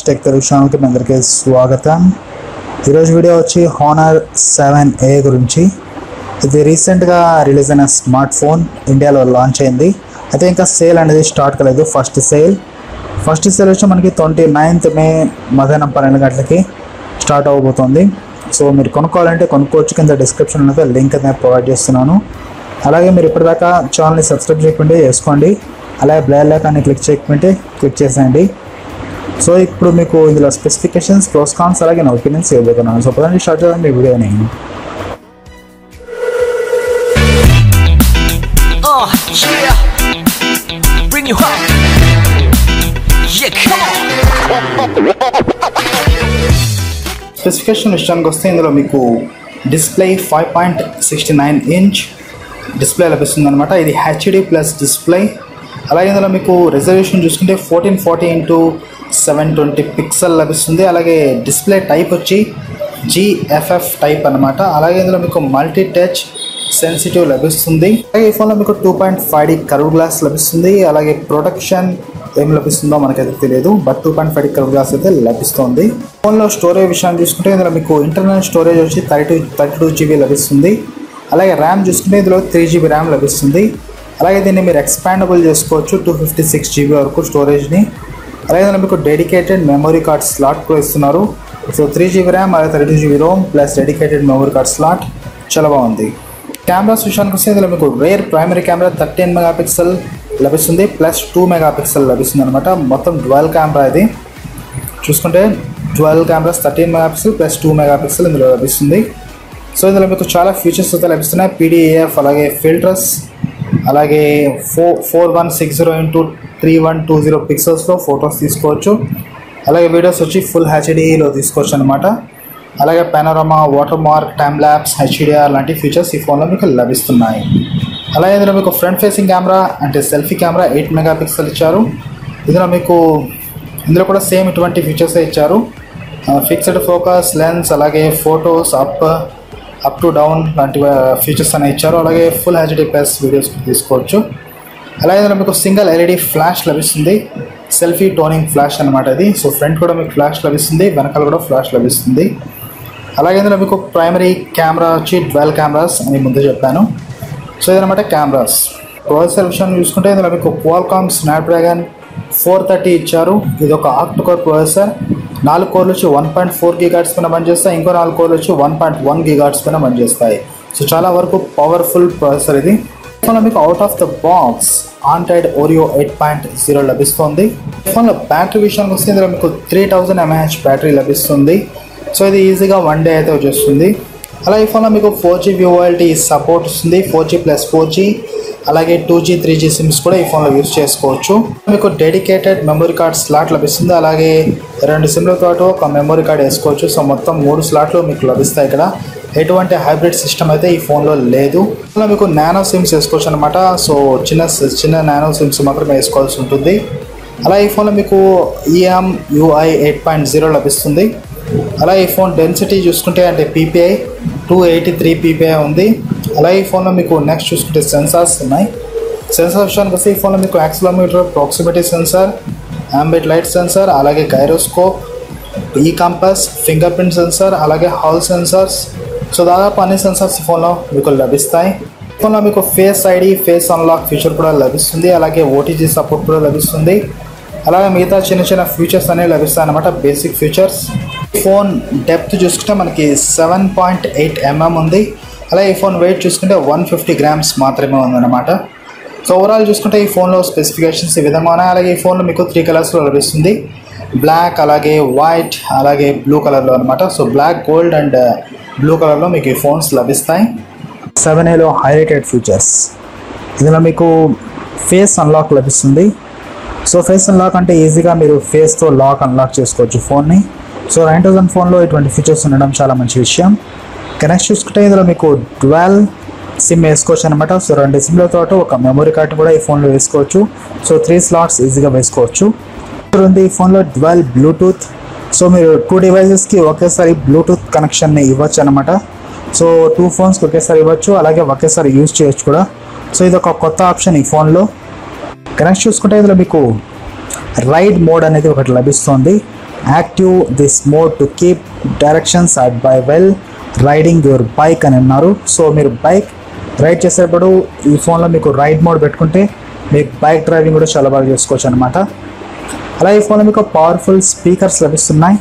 Tech Telugu ఛానల్కి మీ అందరికీ స్వాగతం. ఈరోజు వీడియో వచ్చి హానర్ 7A గురించి. ఇది రీసెంట్గా రిలీజ్ అయిన స్మార్ట్ ఫోన్, ఇండియాలో లాంచ్ అయింది. అయితే ఇంకా సేల్ అనేది స్టార్ట్ కాలేదు. ఫస్ట్ సేల్ వచ్చి మనకి 29th మే మధ్యాహ్నం 12 గంటలకి స్టార్ట్ అవబోతుంది. సో మీరు కొనుక్కోవాలంటే కొనుక్కోవచ్చు. కింద డిస్క్రిప్షన్లో అయితే లింక్ అనేది ప్రొవైడ్ చేస్తున్నాను. అలాగే మీరు ఇప్పటిదాకా ఛానల్ని సబ్స్క్రైబ్ చేయకుంటే చేసుకోండి. అలాగే బెల్ ఐకాన్ని క్లిక్ చేయకుంటే క్లిక్ చేసేయండి. సో ఇప్పుడు మీకు ఇందులో స్పెసిఫికేషన్స్, ProsCons అలాగే నా ఒపీనియన్స్ ఇవ్వబోతున్నాను. సో పదండి స్టార్ట్ చేద్దాం మీ వీడియోని. స్పెసిఫికేషన్ విషయానికి వస్తే ఇందులో మీకు డిస్ప్లే 5.69 ఇంచ్ డిస్ప్లే లభిస్తుంది అనమాట. ఇది హెచ్డి ప్లస్ డిస్ప్లే. అలాగే ఇందులో మీకు రిజల్యూషన్ చూసుకుంటే 1440x720 పిక్సెల్ లభిస్తుంది. అలాగే డిస్ప్లే టైప్ వచ్చి GFF టైప్ అనమాట. అలాగే ఇందులో మీకు మల్టీ టచ్ సెన్సిటివ్ లభిస్తుంది. అలాగే ఈ ఫోన్లో మీకు 2.5D కర్వ్ గ్లాస్ లభిస్తుంది. అలాగే ప్రొటెక్షన్ ఏం లభిస్తుందో మనకైతే తెలియదు, బట్ 2.5D కర్వ్ గ్లాస్ అయితే లభిస్తుంది. ఫోన్లో స్టోరేజ్ విషయాన్ని చూసుకుంటే ఇందులో మీకు ఇంటర్నల్ స్టోరేజ్ వచ్చి 32 GB లభిస్తుంది. అలాగే ర్యామ్ చూసుకుంటే ఇందులో 3 GB ర్యామ్ లభిస్తుంది. అలాగే దీన్ని మీరు ఎక్స్పాండబుల్ చేసుకోవచ్చు 256 GB వరకు స్టోరేజ్ని. అలాగే ఇందులో మీకు డెడికేటెడ్ మెమరీ కార్డ్ స్లాట్ కూడా ఇస్తున్నారు. సో 3 GB ర్యామ్ అలాగే 32 GB Rome plus dedicated memory card slot చాలా బాగుంది. కెమెరాస్ విషయానికి వస్తే ఇందులో మీకు రేర్ ప్రైమరీ కెమెరా 13 మెగాపిక్సెల్ లభిస్తుంది ప్లస్ 2 మెగాపిక్సెల్ లభిస్తుంది అనమాట. మొత్తం డ్యువల్ కెమెరా ఇది చూసుకుంటే dual cameras 13 megapixel plus 2 megapixel ఇందులో లభిస్తుంది. సో ఇందులో మీకు చాలా ఫీచర్స్ అయితే లభిస్తున్నాయి. PDAF అలాగే ఫిల్టర్స్, అలాగే 4160x3120 పిక్సెల్స్లో ఫొటోస్ తీసుకోవచ్చు. అలాగే వీడియోస్ వచ్చి ఫుల్ హెచ్డీలో తీసుకోవచ్చు అనమాట. అలాగే panorama, watermark, time lapse, HDR లాంటి ఫీచర్స్ ఈ ఫోన్లో మీకు లభిస్తున్నాయి. అలాగే ఇందులో మీకు ఫ్రంట్ ఫేసింగ్ కెమెరా అంటే సెల్ఫీ కెమెరా 8 మెగాపిక్సెల్ ఇచ్చారు. ఇందులో కూడా సేమ్ ఇటువంటి ఫీచర్సే ఇచ్చారు. ఫిక్స్డ్ ఫోకస్, లెన్స్, అలాగే ఫొటోస్ అప్ టు డౌన్ లాంటి ఫీచర్స్ అనేవి ఇచ్చారు. అలాగే ఫుల్ HD ప్లస్ వీడియోస్ తీసుకోవచ్చు. అలాగే ఇందులో మీకు సింగిల్ LED ఫ్లాష్ లభిస్తుంది. సెల్ఫీ టోనింగ్ ఫ్లాష్ అనమాట ఇది. సో ఫ్రంట్ కూడా మీకు ఫ్లాష్ లభిస్తుంది, వెనకాల కూడా ఫ్లాష్ లభిస్తుంది. అలాగే ఇందులో మీకు ప్రైమరీ కెమెరా వచ్చి డ్యువల్ కెమెరాస్ అని ముందు చెప్పాను. సో ఇదనమాట కెమెరాస్. ప్రాసెసర్ విషయాన్ని చూసుకుంటే ఇందులో మీకు Qualcomm Snapdragon 430 ఇచ్చారు. ఇది ఒక ఆక్టోకోర్ ప్రాసెసర్. 4 కోర్లు వచ్చి 1.4 GHz పైన పనిచేస్తాయి. ఇంకో 4 కోర్లు వచ్చి 1.1 GHz పైన పనిచేస్తాయి. సో చాలా వరకు పవర్ఫుల్ ప్రాసెసర్ ఇది. ఫోన్లో మీకు out of the box Android Oreo 8.0 లభిస్తుంది. ఫోన్లో బ్యాటరీ విషయానికి వస్తే ఇందులో మీకు 3000 mAh బ్యాటరీ లభిస్తుంది. సో ఇది ఈజీగా 1 డే అయితే వచ్చేస్తుంది. అలాగే ఈ ఫోన్లో మీకు 4G VOLTE సపోర్ట్ వస్తుంది. 4G ప్లస్ 4G అలాగే 2G 3G సిమ్స్ కూడా ఈ ఫోన్లో యూజ్ చేసుకోవచ్చు. మీకు డెడికేటెడ్ మెమరీ కార్డ్ స్లాట్ లభిస్తుంది. అలాగే 2 సిమ్లతో ఒక మెమరీ కార్డ్ వేసుకోవచ్చు. సో మొత్తం 3 స్లాట్లు మీకు లభిస్తాయి. ఇక్కడ ఎటువంటి హైబ్రిడ్ సిస్టమ్ అయితే ఈ ఫోన్లో లేదు. ఇలా మీకు నానో సిమ్స్ వేసుకోవచ్చు అనమాట. సో చిన్న నానో సిమ్స్ మాత్రమే వేసుకోవాల్సి ఉంటుంది. అలాగే ఈ ఫోన్లో మీకు EMUI 8.0 లభిస్తుంది. అలాగే ఈ ఫోన్ డెన్సిటీ చూసుకుంటే అంటే PPI 283 PPI ఉంది. అలాగే ఈ ఫోన్లో మీకు నెక్స్ట్ చూసుకుంటే సెన్సార్స్ ఉన్నాయి. సెన్సార్ విషయానికి వస్తే ఈ ఫోన్లో మీకు accelerometer, proximity sensor, ambient light sensor, అలాగే gyroscope, compass, fingerprint sensor, అలాగే హాల్ సెన్సార్స్. సో దాదాపు అన్ని సెన్సార్స్ ఈ ఫోన్లో మీకు లభిస్తాయి. ఈ ఫోన్లో మీకు face ID, face unlock feature కూడా లభిస్తుంది. అలాగే OTG సపోర్ట్ కూడా లభిస్తుంది. అలాగే మిగతా చిన్న ఫీచర్స్ అనేవి లభిస్తాయి అన్నమాట, బేసిక్ ఫీచర్స్. ఫోన్ డెప్త్ చూసుకుంటే మనకి 7.8 mm ఉంది. అలాగే ఈ ఫోన్ వెయిట్ చూసుకుంటే 150 grams మాత్రమే ఉందన్నమాట. సో ఓవరాల్ చూసుకుంటే ఈ ఫోన్లో స్పెసిఫికేషన్స్ ఈ విధంగా ఉన్నాయి. అలాగే ఈ ఫోన్లో మీకు 3 కలర్స్లో లభిస్తుంది. బ్లాక్, అలాగే వైట్, అలాగే బ్లూ కలర్లో అనమాట. So black, gold and blue కలర్లో మీకు ఈ ఫోన్స్ లభిస్తాయి. 7Aలో హైలైటెడ్ ఫీచర్స్ ఇందులో మీకు ఫేస్ అన్లాక్ లభిస్తుంది. సో ఫేస్ అన్లాక్ అంటే ఈజీగా మీరు ఫేస్తో లాక్ అన్లాక్ చేసుకోవచ్చు ఫోన్ని. సో 9000 ఫోన్లో ఇటువంటి ఫీచర్స్ ఉండడం చాలా మంచి విషయం. కనెక్ట్ చూసుకుంటే ఇందులో మీకు డ్యువల్ సిమ్ వేసుకోవచ్చు అనమాట. సో 2 సిమ్లతో ఒక మెమరీ కార్డ్ కూడా ఈ ఫోన్లో వేసుకోవచ్చు. సో 3 స్లాట్స్ ఈజీగా వేసుకోవచ్చు. ఉంది ఈ ఫోన్లో డ్యువల్ బ్లూటూత్. సో మీరు 2 డివైజెస్కి ఒకేసారి బ్లూటూత్ కనెక్షన్ని ఇవ్వచ్చు అనమాట. సో 2 ఫోన్స్కి ఒకేసారి ఇవ్వచ్చు, అలాగే ఒకేసారి యూజ్ చేయొచ్చు కూడా. సో ఇది ఒక కొత్త ఆప్షన్ ఈ ఫోన్లో. కనెక్ట్ చూసుకుంటే ఇందులో మీకు రైడ్ మోడ్ అనేది ఒకటి లభిస్తుంది. Active this mode to keep directions at by well riding your bike అని అన్నారు. సో మీరు బైక్ రైడ్ చేసేటప్పుడు ఈ ఫోన్లో మీకు రైడ్ మోడ్ పెట్టుకుంటే మీకు బైక్ డ్రైవింగ్ కూడా చాలా బాగా చేసుకోవచ్చు అనమాట. అలాగే ఈ ఫోన్లో మీకు పవర్ఫుల్ స్పీకర్స్ లభిస్తున్నాయి.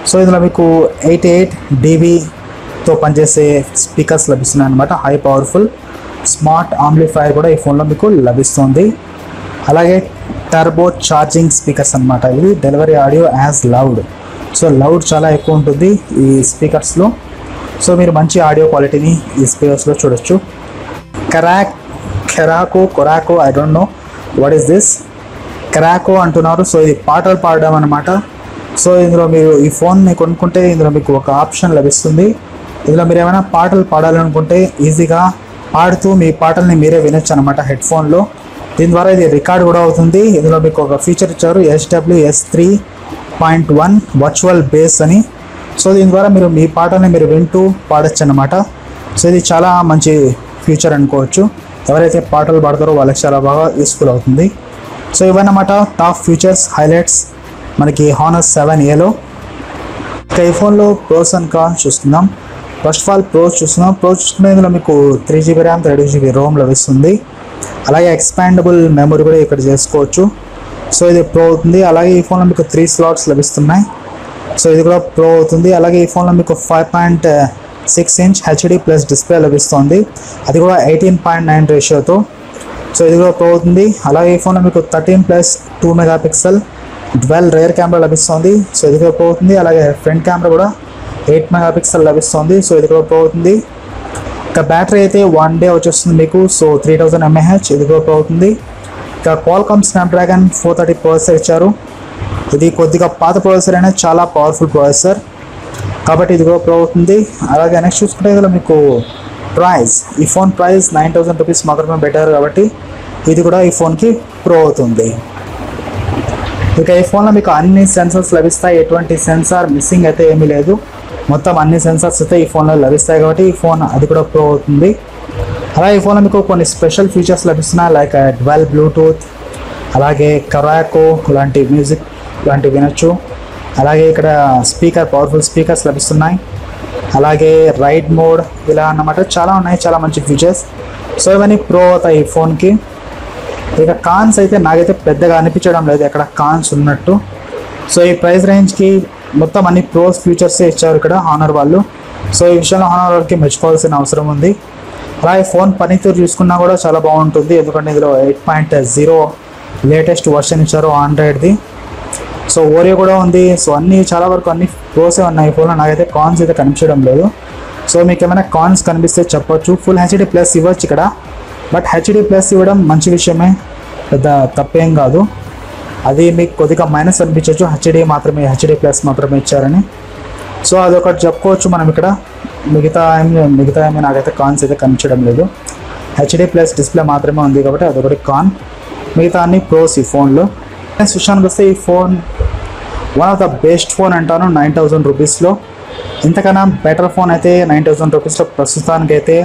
సో ఇందులో మీకు 88 dBతో పనిచేసే స్పీకర్స్ లభిస్తున్నాయి అనమాట. హై పవర్ఫుల్ స్మార్ట్ ఆంప్లిఫైయర్ కూడా ఈ ఫోన్లో మీకు లభిస్తుంది. అలాగే టర్బో ఛార్జింగ్ స్పీకర్స్ అనమాట. ఇది delivery audio as loud. So loud చాలా ఎక్కువ ఉంటుంది ఈ స్పీకర్స్లో. సో మీరు మంచి ఆడియో క్వాలిటీని ఈ స్పీకర్స్లో చూడొచ్చు. కొరాకో I don't know what is this. కెరాకో అంటున్నారు. సో ఇది పాటలు పాడడం అనమాట. సో ఇందులో మీరు ఈ ఫోన్ని కొనుక్కుంటే ఇందులో మీకు ఒక ఆప్షన్ లభిస్తుంది. ఇందులో మీరు ఏమైనా పాటలు పాడాలనుకుంటే ఈజీగా పాడుతూ మీ పాటల్ని మీరే వినొచ్చు అనమాట హెడ్ఫోన్లో. దీని ద్వారా ఇది రికార్డ్ కూడా అవుతుంది. ఇందులో మీకు ఒక ఫీచర్ ఇచ్చారు HWS 3.1 వర్చువల్ బేస్ అని. సో దీని ద్వారా మీరు మీ పాటల్ని మీరు వింటూ పాడచ్చు అనమాట. సో ఇది చాలా మంచి ఫీచర్ అనుకోవచ్చు. ఎవరైతే పాటలు పాడతారో వాళ్ళకి చాలా బాగా యూస్ఫుల్ అవుతుంది. సో ఇవన్నమాట టాప్ ఫీచర్స్ హైలైట్స్ మనకి Honor 7Aలో. ఇక ఈ ఫోన్లో ప్రోస్ అండ్ కాన్స్ చూసుకుందాం. ఫస్ట్ ఆఫ్ ఆల్ ప్రోస్ చూసుకుంటే ఇందులో మీకు 3GB ర్యామ్ 32GB రోమ్ లభిస్తుంది. అలాగే ఎక్స్పాండబుల్ మెమరీ కూడా ఇక్కడ చేసుకోవచ్చు. సో ఇది ప్రో అవుతుంది. అలాగే ఈ ఫోన్లో మీకు 3 స్లాట్స్ లభిస్తున్నాయి. సో ఇది కూడా ప్రో అవుతుంది. అలాగే ఈ ఫోన్లో మీకు 5.6 ఇంచ్ HD+ డిస్ప్లే లభిస్తుంది. అది కూడా 18:9 రేషియోతో. సో ఇది కూడా ప్రో అవుతుంది. అలాగే ఈ ఫోన్లో మీకు 13+2 మెగాపిక్సెల్ డ్వెల్ రేర్ కెమెరా లభిస్తుంది. సో ఇది కూడా ప్రో అవుతుంది. అలాగే ఫ్రంట్ కెమెరా కూడా 8 మెగాపిక్సెల్ లభిస్తుంది. సో ఇది కూడా ప్రో అవుతుంది. ఇక బ్యాటరీ అయితే 1 డే వచ్చేస్తుంది మీకు. So 3000 mAh. ఇది కూడా ప్రో అవుతుంది. ఇక Qualcomm Snapdragon 430 ప్రాసెసర్ ఇచ్చారు. ఇది కొద్దిగా పాత ప్రాసెసర్ అయినా చాలా పవర్ఫుల్ ప్రాసెసర్ కాబట్టి ఇది కూడా ప్రో అవుతుంది. అలాగే నెక్స్ట్ చూసుకుంటే ఇందులో మీకు ప్రైస్, ఈ ఫోన్ ప్రైస్ 9000 రూపీస్ మాత్రమే బెటర్ కాబట్టి ఇది కూడా ఈ ఫోన్కి ప్రో అవుతుంది. ఇక ఈ ఫోన్లో మీకు అన్ని సెన్సార్స్ లభిస్తాయి. ఎటువంటి సెన్సార్ మిస్సింగ్ అయితే ఏమీ లేదు. మొత్తం అన్ని సెన్సార్స్ అయితే ఈ ఫోన్లో లభిస్తాయి కాబట్టి ఈ ఫోన్ అది కూడా ప్రో అవుతుంది. అలాగే ఈ ఫోన్లో మీకు కొన్ని స్పెషల్ ఫీచర్స్ లభిస్తున్నాయి. లైక్ డ్వెల్ బ్లూటూత్, అలాగే కరాకో లాంటి మ్యూజిక్ లాంటివి వినొచ్చు. అలాగే ఇక్కడ పవర్ఫుల్ స్పీకర్స్ లభిస్తున్నాయి. అలాగే రైడ్ మోడ్ ఇలా అన్నమాట చాలా ఉన్నాయి, చాలా మంచి ఫీచర్స్. సో ఇవన్నీ ప్రో అవుతాయి ఈ ఫోన్కి. ఇక కాన్స్ అయితే నాకైతే పెద్దగా అనిపించడం లేదు ఎక్కడ కాన్స్ ఉన్నట్టు. సో ఈ ప్రైస్ రేంజ్కి మొత్తం అన్ని ప్రోస్ ఫీచర్సే ఇచ్చారు ఇక్కడ హానర్ వాళ్ళు. సో ఈ విషయంలో హానర్ వాళ్ళకి మెచ్చుకోవాల్సిన అవసరం ఉంది. అలాగే ఫోన్ పనితీరు చూసుకున్నా కూడా చాలా బాగుంటుంది. ఎందుకంటే ఇందులో 8.0 లేటెస్ట్ వర్షన్ ఇచ్చారు ఆండ్రాయిడ్ది. సో ఓరియో కూడా ఉంది. సో అన్నీ చాలా వరకు అన్ని ప్రోసే ఉన్నాయి ఈ ఫోన్లో. నాకైతే కాన్స్ అయితే కనిపించడం లేదు. సో మీకు ఏమైనా కాన్స్ కనిపిస్తే చెప్పొచ్చు. ఫుల్ HD+ ఇవ్వచ్చు ఇక్కడ. బట్ HD+ ఇవ్వడం మంచి విషయమే, పెద్ద తప్పేం కాదు. అది మీకు కొద్దిగా మైనస్ అనిపించవచ్చు, HD+ మాత్రమే ఇచ్చారని. సో అదొకటి చెప్పుకోవచ్చు మనం ఇక్కడ. మిగతా ఏమి నాకైతే కాన్స్ అయితే కనిపించడం లేదు. HD+ డిస్ప్లే మాత్రమే ఉంది కాబట్టి అదొకటి కాన్. మిగతా అన్ని ప్రోస్ ఈ ఫోన్లో. విషయానికి వస్తే ఈ phone one of the best phone అంటాను 9000 రూపీస్లో. ఇంతకన్నా బెటర్ ఫోన్ అయితే 9000 రూపీస్లో ప్రస్తుతానికైతే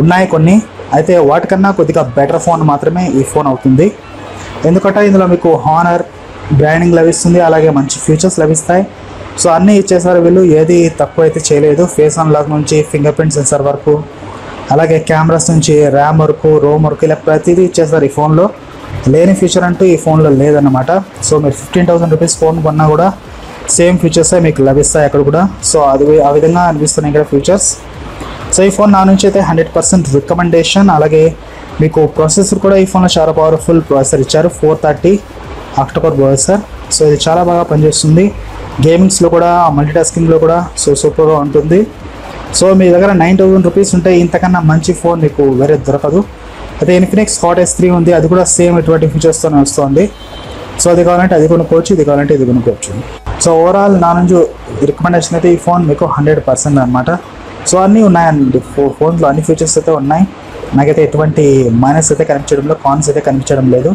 ఉన్నాయి కొన్ని. అయితే వాటికన్నా కొద్దిగా బెటర్ ఫోన్ మాత్రమే ఈ ఫోన్ అవుతుంది. ఎందుకంటే ఇందులో మీకు హానర్ బ్రాండింగ్ లభిస్తుంది. అలాగే మంచి ఫీచర్స్ లభిస్తాయి. సో అన్నీ ఇచ్చేసారు వీళ్ళు, ఏది తక్కువ అయితే చేయలేదు. ఫేస్ అన్లాక్ నుంచి ఫింగర్ ప్రింట్ సెన్సార్ వరకు, అలాగే కెమెరాస్ నుంచి ర్యామ్ వరకు, రోమ్ వరకు, ఇలా ప్రతిదీ ఇచ్చేసారు ఈ ఫోన్లో. లేని ఫీచర్ అంటూ ఈ ఫోన్లో లేదన్నమాట. సో మీరు 15,000 రూపీస్ ఫోన్ కొన్నా కూడా సేమ్ ఫీచర్సే మీకు లభిస్తాయి అక్కడ కూడా. సో అది ఆ విధంగా అనిపిస్తున్నాయి ఇక్కడ ఫీచర్స్. సో ఈ ఫోన్ నా నుంచి అయితే 100% రికమెండేషన్. అలాగే మీకు ప్రాసెసర్ కూడా ఈ ఫోన్లో చాలా పవర్ఫుల్ ప్రాసెసర్ ఇచ్చారు, 430 ఆక్టోకోర్ ప్రాసెసర్. సో ఇది చాలా బాగా పనిచేస్తుంది. గేమింగ్స్లో కూడా మల్టీటాస్కింగ్లో కూడా సో సూపర్గా ఉంటుంది. సో మీ దగ్గర 9000 రూపీస్ ఉంటే ఇంతకన్నా మంచి ఫోన్ మీకు వేరే దొరకదు. అయితే ఇన్ఫినిక్స్ హాట్ S3 ఉంది, అది కూడా సేమ్ ఇటువంటి ఫీచర్స్తోనే వస్తుంది. సో అది కావాలంటే అది కొనుక్కోవచ్చు, ఇది కావాలంటే ఇది కొనుక్కోవచ్చు. సో ఓవరాల్ నా నుంచి రికమెండేషన్ అయితే ఈ ఫోన్ మీకు 100% అనమాట. సో అన్నీ ఉన్నాయండి ఫోన్లో, అన్ని ఫీచర్స్ అయితే ఉన్నాయి. నాకైతే ఎటువంటి మైనస్ అయితే కనిపించడంలో, కాన్స్ అయితే కనిపించడం లేదు.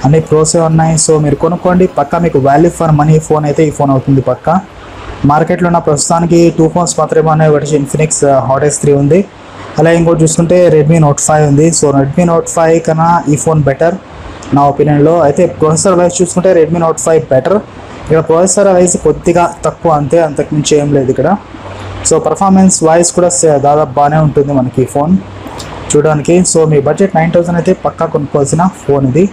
అన్ని ప్రోసే ఉన్నాయి. సో మీరు కొనుక్కోండి, పక్కా మీకు వాల్యూ ఫర్ మనీ ఫోన్ అయితే ఈ ఫోన్ అవుతుంది పక్కా. మార్కెట్లో ఉన్న ప్రస్తుతానికి 2 ఫోన్స్ మాత్రమే ఉన్నాయి. ఒకటి ఇన్ఫినిక్స్ హాట్ S3 ఉంది, అలాగే ఇంకోటి చూసుకుంటే రెడ్మీ నోట్ 5 ఉంది. సో రెడ్మీ నోట్ 5 కన్నా ఈ ఫోన్ బెటర్ నా ఒపీనియన్లో. అయితే ప్రొసెసర్ వైజ్ చూసుకుంటే రెడ్మీ నోట్ 5 బెటర్. ఇక్కడ ప్రాసెసర్ వైజ్ కొద్దిగా తక్కువ అంతే, అంతకుమించి ఏం లేదు ఇక్కడ. సో పర్ఫార్మెన్స్ వాయిస్ కూడా దాదాపు బాగానే ఉంటుంది మనకి ఫోన్ చూడడానికి. సో మీ బడ్జెట్ 9000 అయితే పక్కా కొనుక్కోవాల్సిన ఫోన్ ఇది.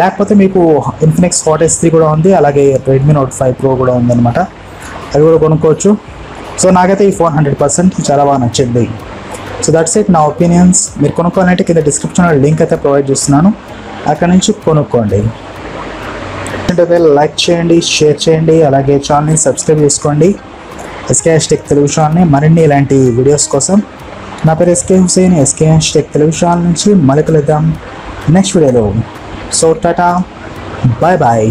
లేకపోతే మీకు ఇన్ఫినిక్స్ హాట్ S3 కూడా ఉంది, అలాగే రెడ్మీ నోట్ 5 Pro కూడా ఉందన్నమాట, అవి కూడా కొనుక్కోవచ్చు. సో నాకైతే ఈ ఫోన్ 100% చాలా బాగా నచ్చింది. సో దట్స్ ఇట్ నా ఒపీనియన్స్. మీరు కొనుక్కోవాలంటే కింద డిస్క్రిప్షన్లో లింక్ అయితే ప్రొవైడ్ చేస్తున్నాను, అక్కడ నుంచి కొనుక్కోండి. అంటే లైక్ చేయండి, షేర్ చేయండి, అలాగే ఛానల్ని సబ్స్క్రైబ్ చేసుకోండి. SK Tech తెలుగు ఛానల్ని మరిన్ని ఇలాంటి వీడియోస్ కోసం. నా పేరు SK Hussain, SK Tech Telugu channel నుంచి మళ్ళీ కలుద్దాం నెక్స్ట్ వీడియోలో. So tata, bye bye.